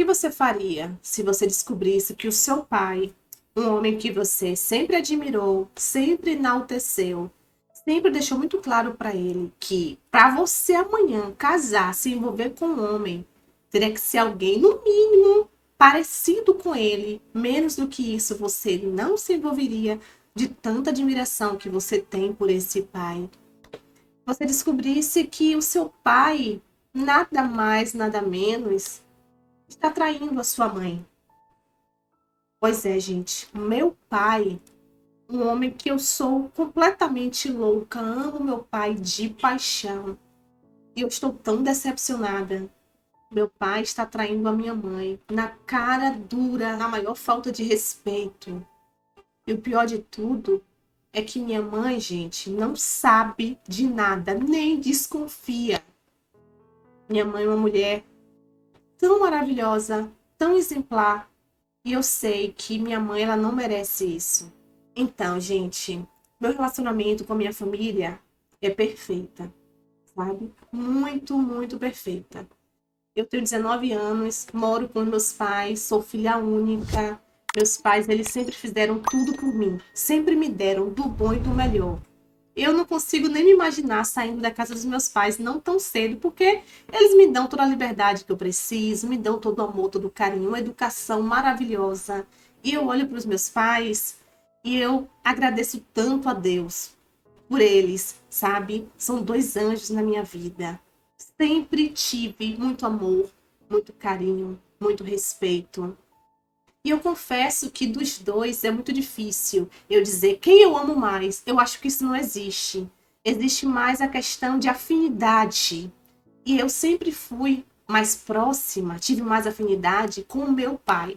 que você faria se você descobrisse que o seu pai, um homem que você sempre admirou, sempre enalteceu, sempre deixou muito claro para ele que para você amanhã casar, se envolver com um homem, teria que ser alguém no mínimo parecido com ele, menos do que isso você não se envolveria de tanta admiração que você tem por esse pai. Você descobrisse que o seu pai, nada mais, nada menos, está traindo a sua mãe. Pois é, gente, meu pai, um homem que eu sou completamente louca, amo meu pai de paixão. E eu estou tão decepcionada. Meu pai está traindo a minha mãe, na cara dura, na maior falta de respeito. E o pior de tudo é que minha mãe, gente, não sabe de nada, nem desconfia. Minha mãe é uma mulher tão maravilhosa, tão exemplar, e eu sei que minha mãe, ela não merece isso. Então, gente, meu relacionamento com a minha família é perfeita, sabe? Muito, muito perfeita. Eu tenho 19 anos, moro com meus pais, sou filha única. Meus pais, eles sempre fizeram tudo por mim, sempre me deram do bom e do melhor. Eu não consigo nem me imaginar saindo da casa dos meus pais não tão cedo, porque eles me dão toda a liberdade que eu preciso, me dão todo o amor, todo o carinho, uma educação maravilhosa. E eu olho para os meus pais e eu agradeço tanto a Deus por eles, sabe? São dois anjos na minha vida. Sempre tive muito amor, muito carinho, muito respeito. E eu confesso que dos dois é muito difícil eu dizer quem eu amo mais. Eu acho que isso não existe. Existe mais a questão de afinidade. E eu sempre fui mais próxima, tive mais afinidade com o meu pai.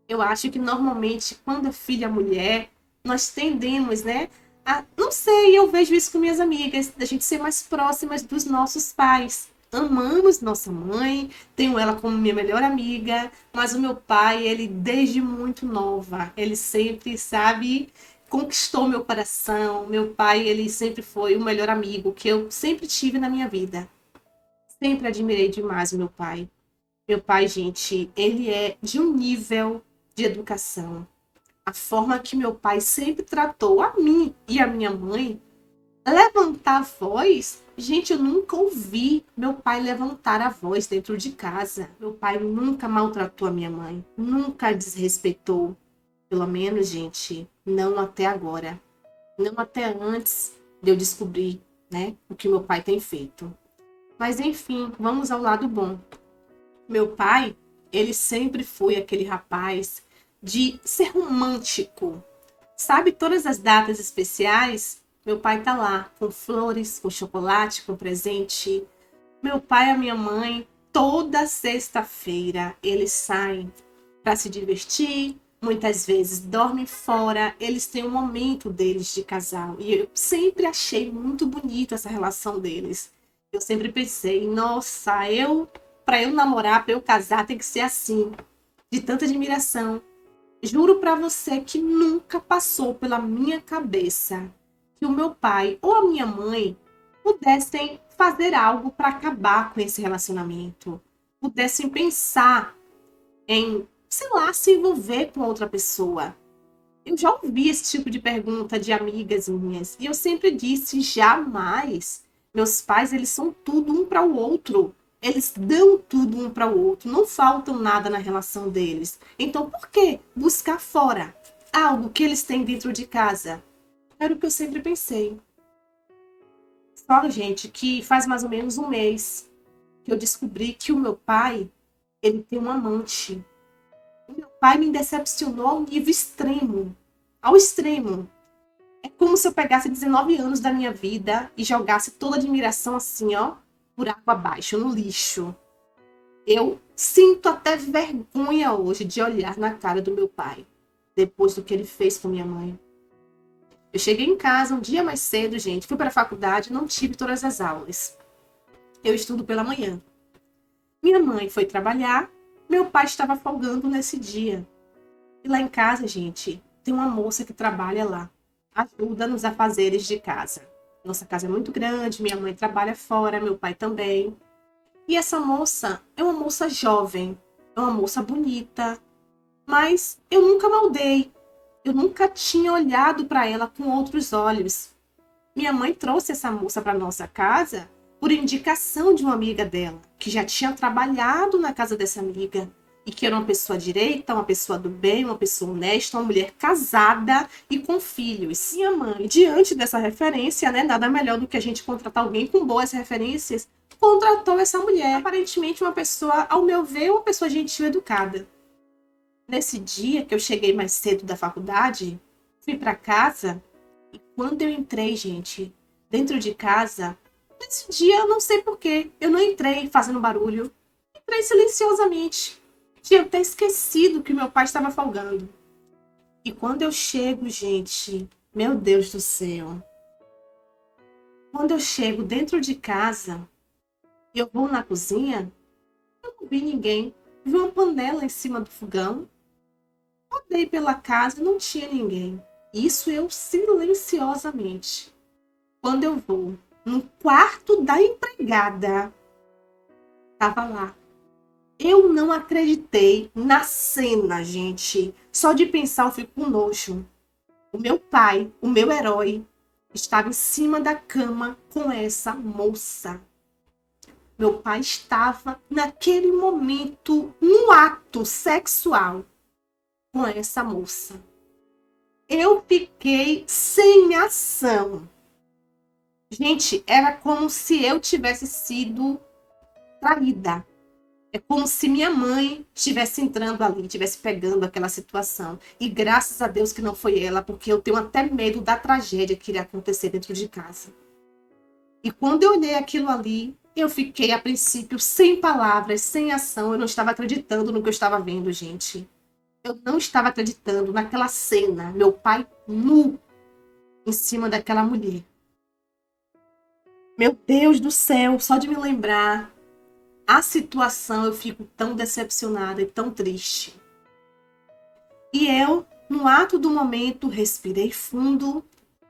Eu acho que normalmente, quando a filha é mulher, nós tendemos, né? Não sei, eu vejo isso com minhas amigas, da gente ser mais próximas dos nossos pais. Amamos nossa mãe, tenho ela como minha melhor amiga, mas o meu pai, ele desde muito nova, ele sempre, sabe, conquistou meu coração. Meu pai, ele sempre foi o melhor amigo que eu sempre tive na minha vida. Sempre admirei demais o meu pai. Meu pai, gente, ele é de um nível de educação. A forma que meu pai sempre tratou a mim e a minha mãe, levantar a voz, gente, eu nunca ouvi meu pai levantar a voz dentro de casa. Meu pai nunca maltratou a minha mãe, nunca a desrespeitou. Pelo menos, gente, não até agora. Não até antes de eu descobrir, né, o que meu pai tem feito. Mas enfim, vamos ao lado bom. Meu pai, ele sempre foi aquele rapaz de ser romântico. Sabe, todas as datas especiais, meu pai tá lá, com flores, com chocolate, com presente. Meu pai e a minha mãe, toda sexta-feira, eles saem para se divertir, muitas vezes dormem fora, eles têm um momento deles de casal. E eu sempre achei muito bonito essa relação deles. Eu sempre pensei, nossa, para eu namorar, para eu casar, tem que ser assim, de tanta admiração. Juro para você que nunca passou pela minha cabeça que o meu pai ou a minha mãe pudessem fazer algo para acabar com esse relacionamento, pudessem pensar em, sei lá, se envolver com outra pessoa. Eu já ouvi esse tipo de pergunta de amigas minhas e eu sempre disse jamais. Meus pais, eles são tudo um para o outro. Eles dão tudo um para o outro, não faltam nada na relação deles. Então, por que buscar fora algo que eles têm dentro de casa? Era o que eu sempre pensei. Só, gente, que faz mais ou menos um mês que eu descobri que o meu pai, ele tem um amante. O meu pai me decepcionou ao nível extremo. Ao extremo. É como se eu pegasse 19 anos da minha vida e jogasse toda a admiração assim, ó, por água abaixo, no lixo. Eu sinto até vergonha hoje de olhar na cara do meu pai, depois do que ele fez com minha mãe. Eu cheguei em casa um dia mais cedo, gente, fui para a faculdade, não tive todas as aulas. Eu estudo pela manhã. Minha mãe foi trabalhar, meu pai estava folgando nesse dia. E lá em casa, gente, tem uma moça que trabalha lá. Ajuda nos afazeres de casa. Nossa casa é muito grande, minha mãe trabalha fora, meu pai também. E essa moça é uma moça jovem. é uma moça bonita, mas eu nunca maldei. Eu nunca tinha olhado para ela com outros olhos. Minha mãe trouxe essa moça para nossa casa por indicação de uma amiga dela, que já tinha trabalhado na casa dessa amiga e que era uma pessoa direita, uma pessoa do bem, uma pessoa honesta, uma mulher casada e com filhos. Minha mãe, diante dessa referência, né, nada melhor do que a gente contratar alguém com boas referências, contratou essa mulher. Aparentemente uma pessoa, ao meu ver, uma pessoa gentil e educada. Nesse dia que eu cheguei mais cedo da faculdade, fui para casa e quando eu entrei, gente, dentro de casa, nesse dia eu não sei porquê, eu não entrei fazendo barulho, entrei silenciosamente. Tinha até esquecido que meu pai estava folgando. E quando eu chego, gente, meu Deus do céu, quando eu chego dentro de casa e eu vou na cozinha, eu não vi ninguém. Vi uma panela em cima do fogão. Rodei pela casa, não tinha ninguém. Isso eu silenciosamente. Quando eu vou no quarto da empregada, tava lá. Eu não acreditei na cena, gente. Só de pensar eu fico com nojo. O meu pai, o meu herói, estava em cima da cama com essa moça. Meu pai estava, naquele momento, no ato sexual com essa moça. Eu fiquei sem ação. Gente, era como se eu tivesse sido traída. É como se minha mãe estivesse entrando ali, estivesse pegando aquela situação. E graças a Deus que não foi ela, porque eu tenho até medo da tragédia que iria acontecer dentro de casa. E quando eu olhei aquilo ali, eu fiquei, a princípio, sem palavras, sem ação. Eu não estava acreditando no que eu estava vendo, gente. Eu não estava acreditando naquela cena. Meu pai nu em cima daquela mulher. Meu Deus do céu, só de me lembrar a situação, eu fico tão decepcionada e tão triste. E eu, no ato do momento, respirei fundo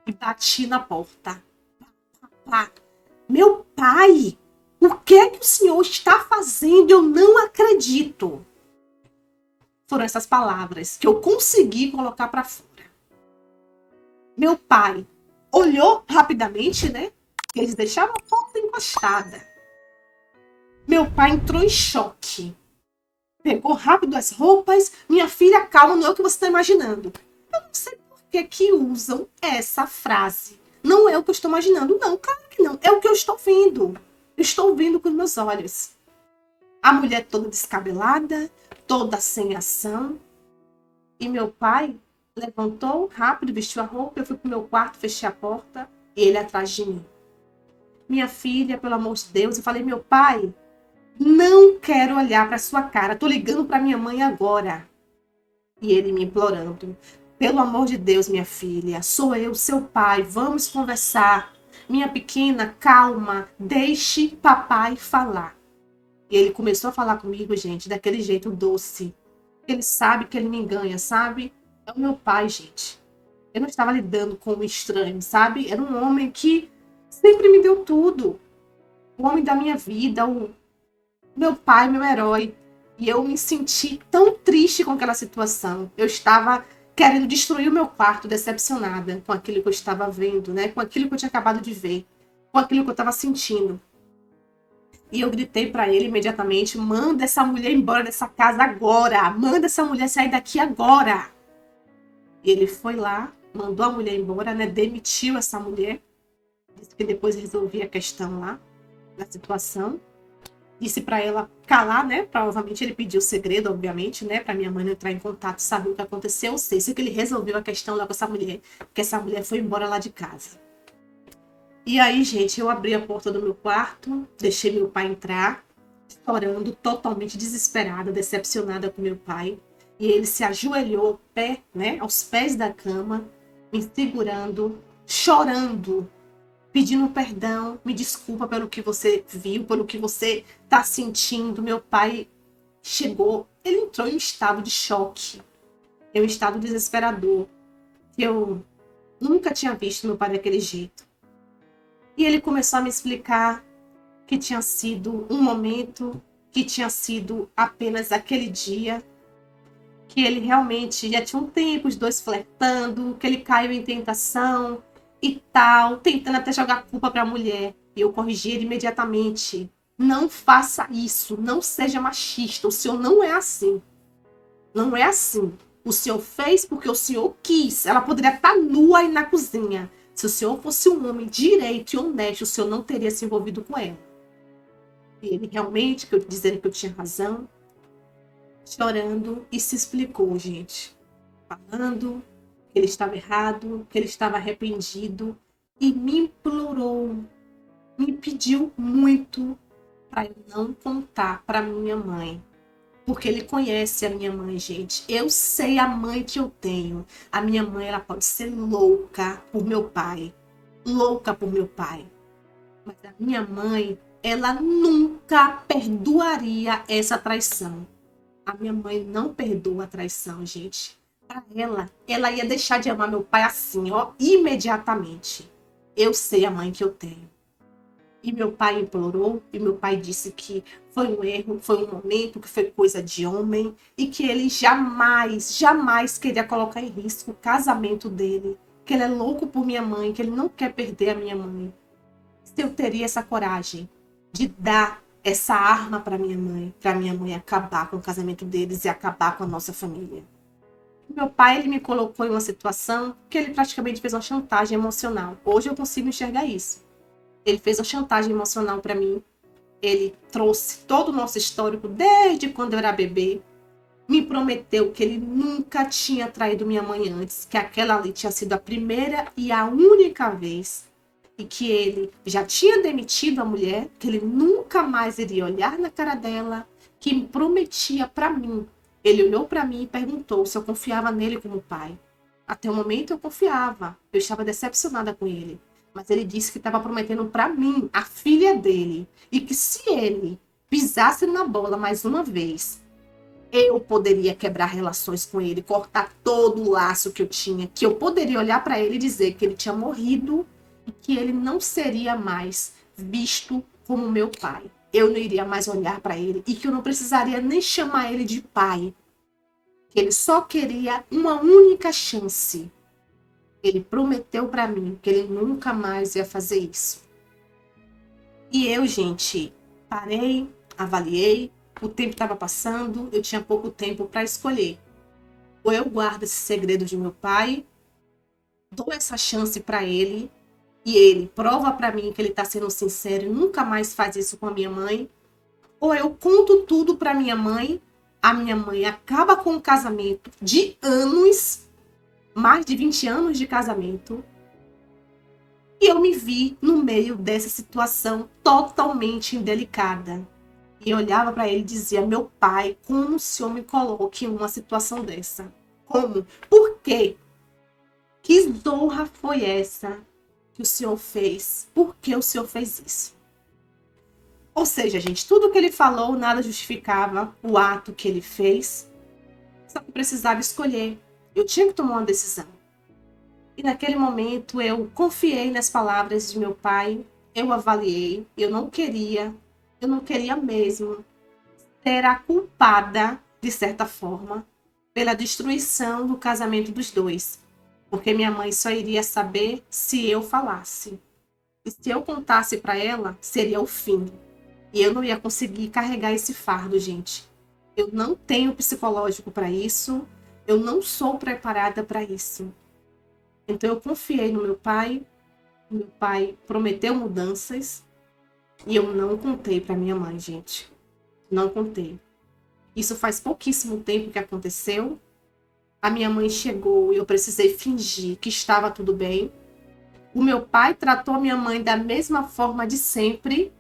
e bati na porta. Pá. Meu pai, o que é que o senhor está fazendo? Eu não acredito. Foram essas palavras que eu consegui colocar para fora. Meu pai olhou rapidamente, né? Eles deixavam a porta encostada. Meu pai entrou em choque. Pegou rápido as roupas. Minha filha, calma, não é o que você está imaginando. Eu não sei por que usam essa frase. Não é o que eu estou imaginando. Não, claro que não. É o que eu estou vendo. Eu estou vendo com os meus olhos. A mulher toda descabelada, toda sem ação. E meu pai levantou rápido, vestiu a roupa. Eu fui para o meu quarto, fechei a porta. E ele atrás de mim. Minha filha, pelo amor de Deus. Eu falei, meu pai, não quero olhar para sua cara. Tô ligando para minha mãe agora. E ele me implorando. Pelo amor de Deus, minha filha. Sou eu, seu pai. Vamos conversar. Minha pequena, calma. Deixe papai falar. E ele começou a falar comigo, gente, daquele jeito doce. Ele sabe que ele me engana, sabe? É o meu pai, gente. Eu não estava lidando com um estranho, sabe? Era um homem que sempre me deu tudo. O homem da minha vida, o meu pai, meu herói. E eu me senti tão triste com aquela situação. Eu estava querendo destruir o meu quarto, decepcionada com aquilo que eu estava vendo, né? Com aquilo que eu tinha acabado de ver, com aquilo que eu estava sentindo. E eu gritei para ele imediatamente: manda essa mulher embora dessa casa agora! Manda essa mulher sair daqui agora! E ele foi lá, mandou a mulher embora, né? Demitiu essa mulher. Disse que depois resolvia a questão lá, da situação. Disse para ela calar, né? Provavelmente ele pediu o segredo, obviamente, né? Para minha mãe não entrar em contato, saber o que aconteceu. Eu sei que ele resolveu a questão lá com essa mulher, porque essa mulher foi embora lá de casa. E aí, gente, eu abri a porta do meu quarto, deixei meu pai entrar, chorando, totalmente desesperada, decepcionada com meu pai. E ele se ajoelhou ao pé, né? Aos pés da cama, me segurando, chorando, pedindo perdão, me desculpa pelo que você viu, pelo que você está sentindo. Meu pai chegou, ele entrou em um estado de choque, em um estado desesperador, que eu nunca tinha visto meu pai daquele jeito. E ele começou a me explicar que tinha sido um momento que tinha sido apenas aquele dia, que ele realmente já tinha um tempo, os dois flertando, que ele caiu em tentação e tal, tentando até jogar culpa para a mulher. E eu corrigi ele imediatamente. Não faça isso, não seja machista, o senhor não é assim. Não é assim. O senhor fez porque o senhor quis. Ela poderia estar nua aí na cozinha. Se o senhor fosse um homem direito e honesto, o senhor não teria se envolvido com ela. E ele realmente, dizendo que eu tinha razão, chorando, e se explicou, gente. Falando que ele estava errado, que ele estava arrependido, e me implorou, me pediu muito para eu não contar para minha mãe. Porque ele conhece a minha mãe, gente. Eu sei a mãe que eu tenho. A minha mãe, ela pode ser louca por meu pai. Louca por meu pai. Mas a minha mãe, ela nunca perdoaria essa traição. A minha mãe não perdoa a traição, gente. Para ela ia deixar de amar meu pai assim, ó, imediatamente. Eu sei a mãe que eu tenho. E meu pai implorou, e meu pai disse que foi um erro, foi um momento, que foi coisa de homem, e que ele jamais, jamais queria colocar em risco o casamento dele, que ele é louco por minha mãe, que ele não quer perder a minha mãe. Se eu teria essa coragem de dar essa arma para minha mãe acabar com o casamento deles e acabar com a nossa família. Meu pai, ele me colocou em uma situação que ele praticamente fez uma chantagem emocional. Hoje eu consigo enxergar isso. Ele fez uma chantagem emocional para mim. Ele trouxe todo o nosso histórico desde quando eu era bebê. Me prometeu que ele nunca tinha traído minha mãe antes, que aquela ali tinha sido a primeira e a única vez. E que ele já tinha demitido a mulher, que ele nunca mais iria olhar na cara dela, que me prometia para mim. Ele olhou para mim e perguntou se eu confiava nele como pai. Até o momento eu confiava, eu estava decepcionada com ele. Mas ele disse que estava prometendo para mim, a filha dele, e que se ele pisasse na bola mais uma vez, eu poderia quebrar relações com ele, cortar todo o laço que eu tinha, que eu poderia olhar para ele e dizer que ele tinha morrido e que ele não seria mais visto como meu pai. Eu não iria mais olhar para ele e que eu não precisaria nem chamar ele de pai. Que ele só queria uma única chance. Ele prometeu para mim que ele nunca mais ia fazer isso. E eu, gente, parei, avaliei, o tempo estava passando, eu tinha pouco tempo para escolher. Ou eu guardo esse segredo de meu pai, dou essa chance para ele, e ele prova para mim que ele está sendo sincero e nunca mais faz isso com a minha mãe, ou eu conto tudo para minha mãe, a minha mãe acaba com um casamento de anos, mais de 20 anos de casamento, e eu me vi no meio dessa situação totalmente indelicada. E eu olhava para ele e dizia: meu pai, como o senhor me coloca em uma situação dessa? Como? Por quê? Que zorra foi essa que o senhor fez? Por que o senhor fez isso? Ou seja, gente, tudo que ele falou, nada justificava o ato que ele fez. Só que precisava escolher. Eu tinha que tomar uma decisão. E naquele momento eu confiei nas palavras de meu pai, eu avaliei, eu não queria mesmo ser a culpada, de certa forma, pela destruição do casamento dos dois. Porque minha mãe só iria saber se eu falasse. E se eu contasse para ela, seria o fim. E eu não ia conseguir carregar esse fardo, gente. Eu não tenho psicológico para isso. Eu não sou preparada para isso. Então eu confiei no meu pai. Meu pai prometeu mudanças. E eu não contei para minha mãe, gente. Não contei. Isso faz pouquíssimo tempo que aconteceu. A minha mãe chegou e eu precisei fingir que estava tudo bem. O meu pai tratou a minha mãe da mesma forma de sempre.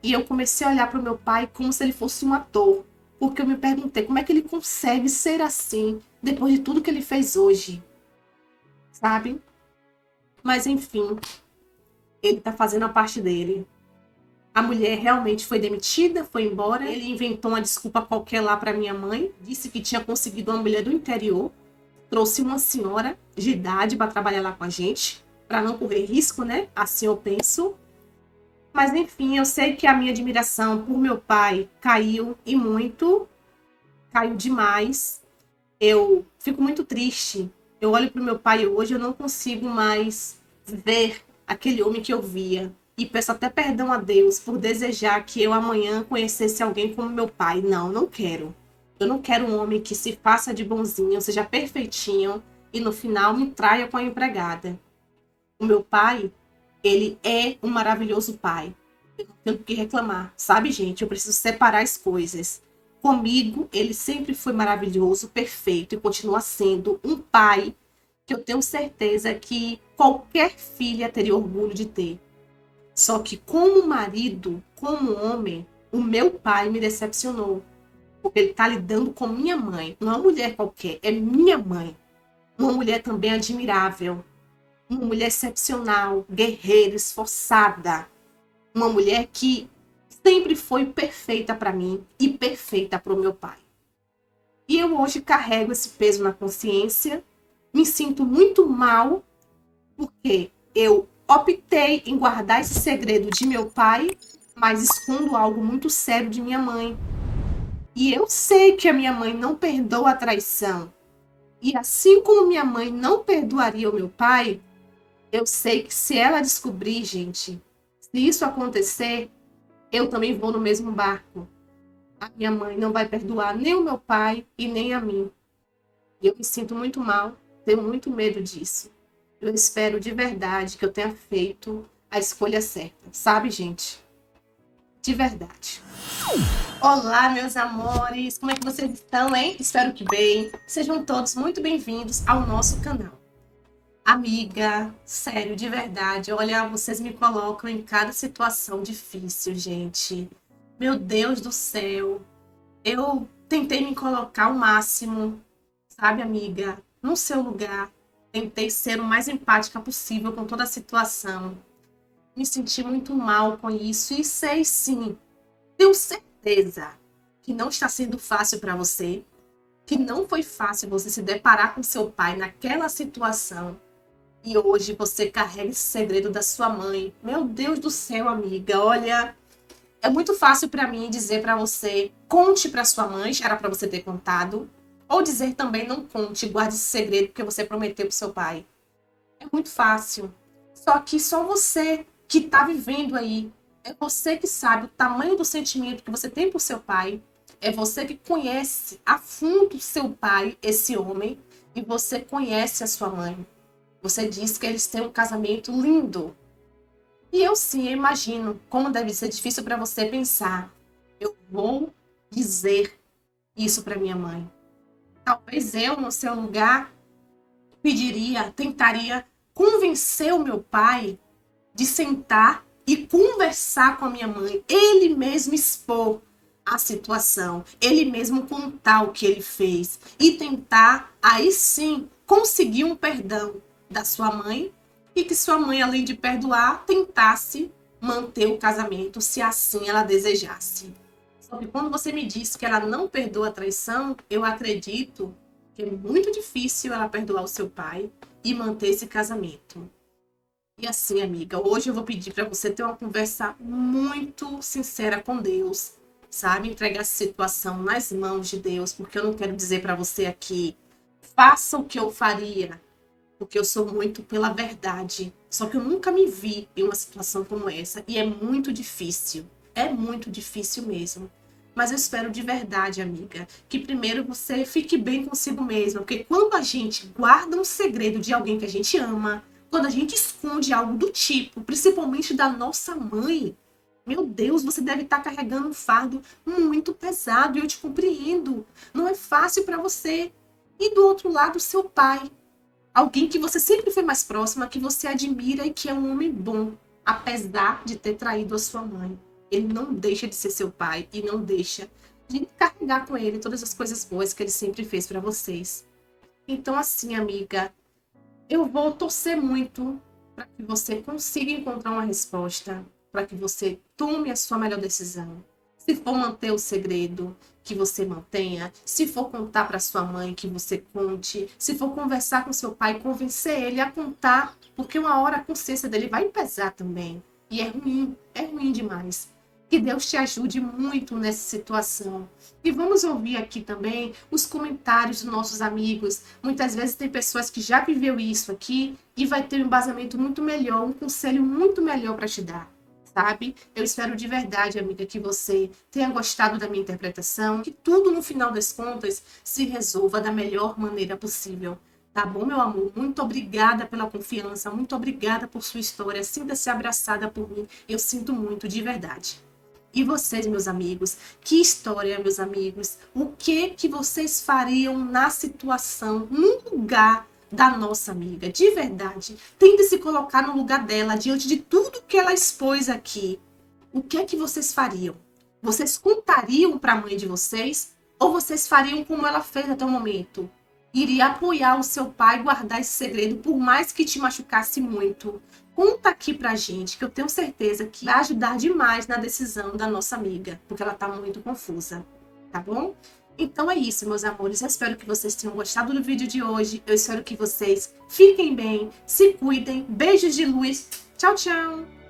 E eu comecei a olhar para o meu pai como se ele fosse um ator. Porque eu me perguntei como é que ele consegue ser assim depois de tudo que ele fez hoje. Sabe? Mas enfim, ele tá fazendo a parte dele. A mulher realmente foi demitida, foi embora. Ele inventou uma desculpa qualquer lá para minha mãe. Disse que tinha conseguido uma mulher do interior. Trouxe uma senhora de idade para trabalhar lá com a gente. Para não correr risco, né? Assim eu penso. Mas enfim, eu sei que a minha admiração por meu pai caiu e muito, caiu demais. Eu fico muito triste. Eu olho para o meu pai hoje, eu não consigo mais ver aquele homem que eu via. E peço até perdão a Deus por desejar que eu amanhã conhecesse alguém como meu pai. Não, não quero. Eu não quero um homem que se faça de bonzinho, seja perfeitinho e no final me traia com a empregada. O meu pai, ele é um maravilhoso pai. Eu não tenho o que reclamar, sabe, gente? Eu preciso separar as coisas. Comigo, ele sempre foi maravilhoso, perfeito e continua sendo um pai que eu tenho certeza que qualquer filha teria orgulho de ter. Só que como marido, como homem, o meu pai me decepcionou. Porque ele está lidando com minha mãe. Não é uma mulher qualquer, é minha mãe. Uma mulher também admirável. Uma mulher excepcional, guerreira, esforçada. Uma mulher que sempre foi perfeita para mim e perfeita para o meu pai. E eu hoje carrego esse peso na consciência, me sinto muito mal, porque eu optei em guardar esse segredo de meu pai, mas escondo algo muito sério de minha mãe. E eu sei que a minha mãe não perdoa a traição. E assim como minha mãe não perdoaria o meu pai, eu sei que se ela descobrir, gente, se isso acontecer, eu também vou no mesmo barco. A minha mãe não vai perdoar nem o meu pai e nem a mim. E eu me sinto muito mal, tenho muito medo disso. Eu espero de verdade que eu tenha feito a escolha certa, sabe, gente? De verdade. Olá, meus amores! Como é que vocês estão, hein? Espero que bem. Sejam todos muito bem-vindos ao nosso canal. Amiga, sério, de verdade, olha, vocês me colocam em cada situação difícil, gente. Meu Deus do céu. Eu tentei me colocar ao máximo, sabe, amiga, no seu lugar. Tentei ser o mais empática possível com toda a situação. Me senti muito mal com isso e sei sim, tenho certeza que não está sendo fácil para você, que não foi fácil você se deparar com seu pai naquela situação. E hoje você carrega esse segredo da sua mãe. Meu Deus do céu, amiga, olha, é muito fácil para mim dizer para você, conte para sua mãe, já era para você ter contado, ou dizer também não conte, guarde esse segredo porque você prometeu pro seu pai. É muito fácil. Só que só você que tá vivendo aí, é você que sabe o tamanho do sentimento que você tem por seu pai, é você que conhece a fundo seu pai, esse homem, e você conhece a sua mãe. Você diz que eles têm um casamento lindo. E eu sim, eu imagino como deve ser difícil para você pensar. Eu vou dizer isso para minha mãe. Talvez eu, no seu lugar, pediria, tentaria convencer o meu pai de sentar e conversar com a minha mãe. Ele mesmo expor a situação. Ele mesmo contar o que ele fez. E tentar, aí sim, conseguir um perdão da sua mãe e que sua mãe, além de perdoar, tentasse manter o casamento, se assim ela desejasse. Só que quando você me disse que ela não perdoa a traição, eu acredito que é muito difícil ela perdoar o seu pai e manter esse casamento. E assim, amiga, hoje eu vou pedir para você ter uma conversa muito sincera com Deus, sabe? Entregar essa situação nas mãos de Deus, porque eu não quero dizer para você aqui, faça o que eu faria, porque eu sou muito pela verdade. Só que eu nunca me vi em uma situação como essa e é muito difícil. É muito difícil mesmo. Mas eu espero de verdade, amiga, que primeiro você fique bem consigo mesma, porque quando a gente guarda um segredo de alguém que a gente ama, quando a gente esconde algo do tipo, principalmente da nossa mãe, meu Deus, você deve estar carregando um fardo muito pesado e eu te compreendo. Não é fácil para você. E do outro lado, seu pai. Alguém que você sempre foi mais próxima, que você admira e que é um homem bom, apesar de ter traído a sua mãe. Ele não deixa de ser seu pai e não deixa de carregar com ele todas as coisas boas que ele sempre fez para vocês. Então, assim, amiga, eu vou torcer muito para que você consiga encontrar uma resposta, para que você tome a sua melhor decisão. Se for manter o segredo, que você mantenha. Se for contar para sua mãe, que você conte. Se for conversar com seu pai, convencer ele a contar, porque uma hora a consciência dele vai pesar também. E é ruim demais. Que Deus te ajude muito nessa situação. E vamos ouvir aqui também os comentários dos nossos amigos. Muitas vezes tem pessoas que já viveu isso aqui e vai ter um embasamento muito melhor, um conselho muito melhor para te dar, sabe? Eu espero de verdade, amiga, que você tenha gostado da minha interpretação, que tudo no final das contas se resolva da melhor maneira possível. Tá bom, meu amor? Muito obrigada pela confiança, muito obrigada por sua história. Sinta-se abraçada por mim. Eu sinto muito, de verdade. E vocês, meus amigos, que história, meus amigos? O que vocês fariam na situação, no lugar da nossa amiga? De verdade, tente se colocar no lugar dela, diante de tudo que ela expôs aqui. O que vocês fariam? Vocês contariam para a mãe de vocês? Ou vocês fariam como ela fez até o momento? Iria apoiar o seu pai e guardar esse segredo, por mais que te machucasse muito. Conta aqui pra gente, que eu tenho certeza que vai ajudar demais na decisão da nossa amiga, porque ela tá muito confusa, tá bom? Então é isso, meus amores. Eu espero que vocês tenham gostado do vídeo de hoje. Eu espero que vocês fiquem bem, se cuidem. Beijos de luz. Tchau, tchau!